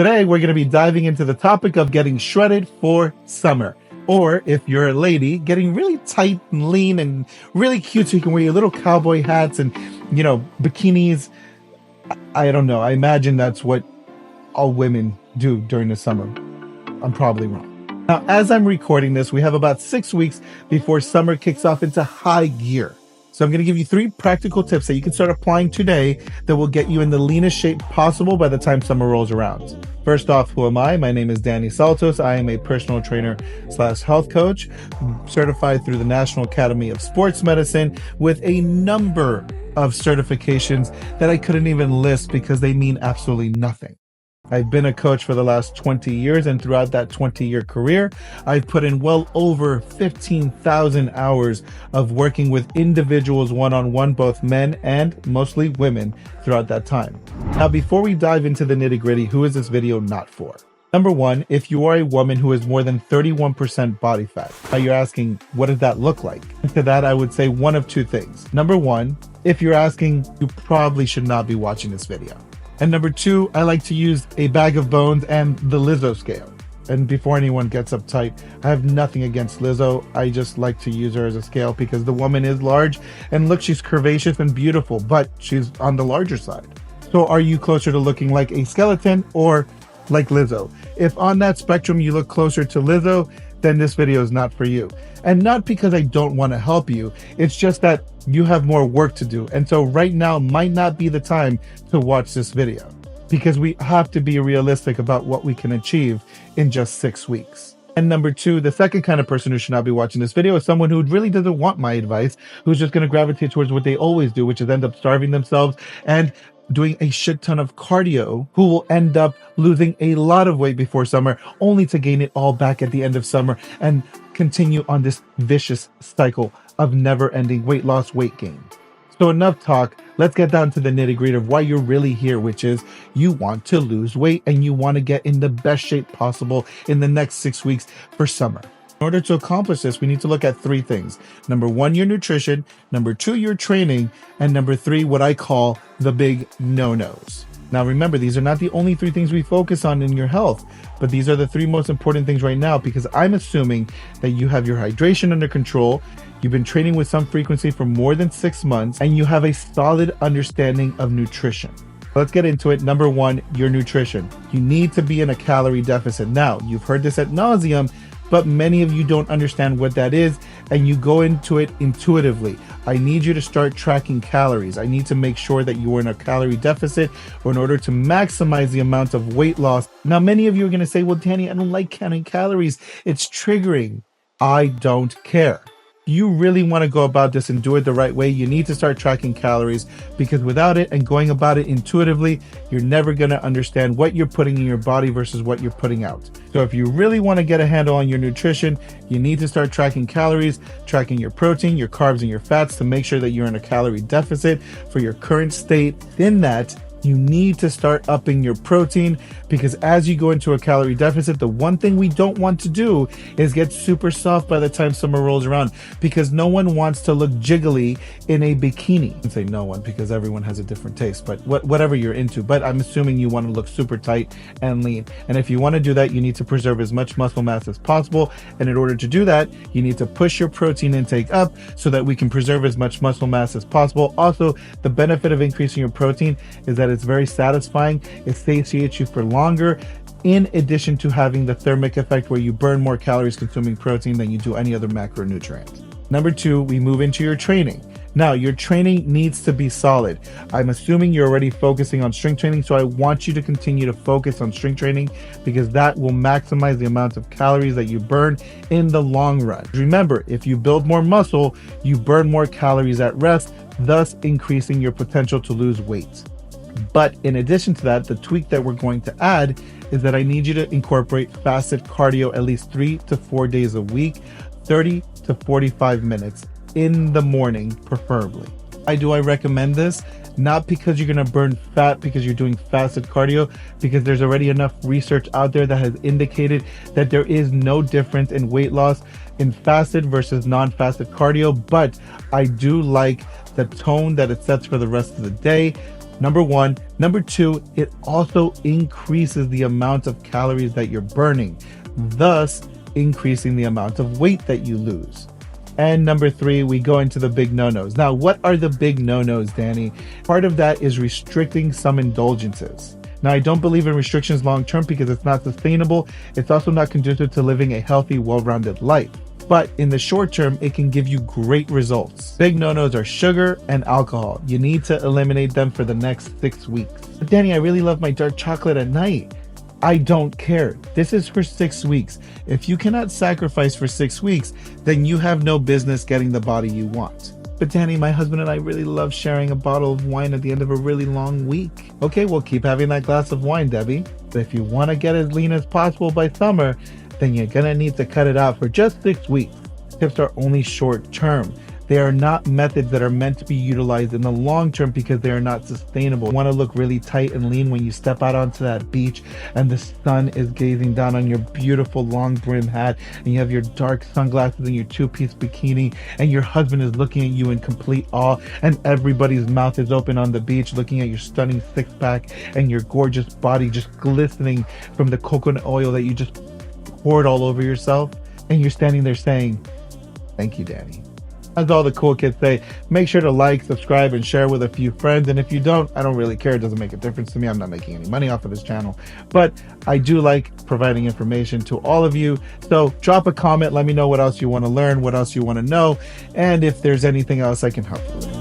Today, we're going to be diving into the topic of getting shredded for summer. Or if you're a lady, getting really tight and lean and really cute so you can wear your little cowboy hats and, bikinis. I don't know. I imagine that's what all women do during the summer. I'm probably wrong. Now, as I'm recording this, we have about 6 weeks before summer kicks off into high gear. So I'm going to give you 3 practical tips that you can start applying today that will get you in the leanest shape possible by the time summer rolls around. First off, who am I? My name is Danny Saltos. I am a personal trainer / health coach, certified through the National Academy of Sports Medicine with a number of certifications that I couldn't even list because they mean absolutely nothing. I've been a coach for the last 20 years, and throughout that 20-year career, I've put in well over 15,000 hours of working with individuals one-on-one, both men and mostly women throughout that time. Now, before we dive into the nitty-gritty, who is this video not for? Number 1, if you are a woman who is more than 31% body fat. Now you're asking, what does that look like? And to that, I would say one of 2 things. Number 1, if you're asking, you probably should not be watching this video. And number 2, I like to use a bag of bones and the Lizzo scale. And before anyone gets uptight, I have nothing against Lizzo. I just like to use her as a scale because the woman is large. And look, she's curvaceous and beautiful, but she's on the larger side. So are you closer to looking like a skeleton or like Lizzo? If on that spectrum you look closer to Lizzo, then this video is not for you. And not because I don't want to help you, it's just that you have more work to do. And so right now might not be the time to watch this video because we have to be realistic about what we can achieve in just 6 weeks. And number 2, the second kind of person who should not be watching this video is someone who really doesn't want my advice, who's just going to gravitate towards what they always do, which is end up starving themselves and doing a shit ton of cardio, who will end up losing a lot of weight before summer, only to gain it all back at the end of summer and continue on this vicious cycle of never-ending weight loss, weight gain. So enough talk. Let's get down to the nitty-gritty of why you're really here, which is you want to lose weight and you want to get in the best shape possible in the next 6 weeks for summer. In order to accomplish this, we need to look at 3 things. Number 1, your nutrition. Number 2, your training. And number 3, what I call the big no-nos. Now remember, these are not the only 3 things we focus on in your health, but these are the 3 most important things right now because I'm assuming that you have your hydration under control, you've been training with some frequency for more than 6 months, and you have a solid understanding of nutrition. Let's get into it. Number 1, your nutrition. You need to be in a calorie deficit. Now, you've heard this ad nauseum, but many of you don't understand what that is, and you go into it intuitively. I need you to start tracking calories. I need to make sure that you are in a calorie deficit in order to maximize the amount of weight loss. Now, many of you are going to say, well, Danny, I don't like counting calories. It's triggering. I don't care. You really want to go about this and do it the right way, you need to start tracking calories because without it and going about it intuitively, you're never going to understand what you're putting in your body versus what you're putting out. So if you really want to get a handle on your nutrition, you need to start tracking calories, tracking your protein, your carbs, and your fats to make sure that you're in a calorie deficit for your current state. In that, you need to start upping your protein because as you go into a calorie deficit, the one thing we don't want to do is get super soft by the time summer rolls around because no one wants to look jiggly in a bikini. I say no one because everyone has a different taste, but whatever you're into. But I'm assuming you want to look super tight and lean. And if you want to do that, you need to preserve as much muscle mass as possible. And in order to do that, you need to push your protein intake up so that we can preserve as much muscle mass as possible. Also, the benefit of increasing your protein is that it's very satisfying. It satiates you for longer, in addition to having the thermic effect where you burn more calories consuming protein than you do any other macronutrient. Number 2, we move into your training. Now, your training needs to be solid. I'm assuming you're already focusing on strength training, so I want you to continue to focus on strength training because that will maximize the amount of calories that you burn in the long run. Remember, if you build more muscle, you burn more calories at rest, thus increasing your potential to lose weight. But in addition to that, the tweak that we're going to add is that I need you to incorporate fasted cardio at least 3 to 4 days a week, 30 to 45 minutes in the morning, preferably. Why do I recommend this? Not because you're going to burn fat because you're doing fasted cardio, because there's already enough research out there that has indicated that there is no difference in weight loss in fasted versus non-fasted cardio. But I do like the tone that it sets for the rest of the day. Number one. Number two, it also increases the amount of calories that you're burning, thus increasing the amount of weight that you lose. And number three, we go into the big no-nos. Now, what are the big no-nos, Danny? Part of that is restricting some indulgences. Now, I don't believe in restrictions long-term because it's not sustainable. It's also not conducive to living a healthy, well-rounded life. But in the short term, it can give you great results. Big no-nos are sugar and alcohol. You need to eliminate them for the next 6 weeks. But Danny, I really love my dark chocolate at night. I don't care. This is for 6 weeks. If you cannot sacrifice for 6 weeks, then you have no business getting the body you want. But Danny, my husband and I really love sharing a bottle of wine at the end of a really long week. Okay, we'll keep having that glass of wine, Debbie. But if you want to get as lean as possible by summer, then you're gonna need to cut it out for just 6 weeks. Tips are only short term. They are not methods that are meant to be utilized in the long term because they are not sustainable. You want to look really tight and lean when you step out onto that beach and the sun is gazing down on your beautiful long brim hat and you have your dark sunglasses and your two-piece bikini and your husband is looking at you in complete awe and everybody's mouth is open on the beach looking at your stunning six-pack and your gorgeous body just glistening from the coconut oil that you just poured all over yourself, and you're standing there saying, "Thank you, Danny." As all the cool kids say, make sure to like, subscribe, and share with a few friends. And if you don't, I don't really care. It doesn't make a difference to me. I'm not making any money off of this channel. But I do like providing information to all of you. So drop a comment. Let me know what else you want to learn, what else you want to know, and if there's anything else I can help you with.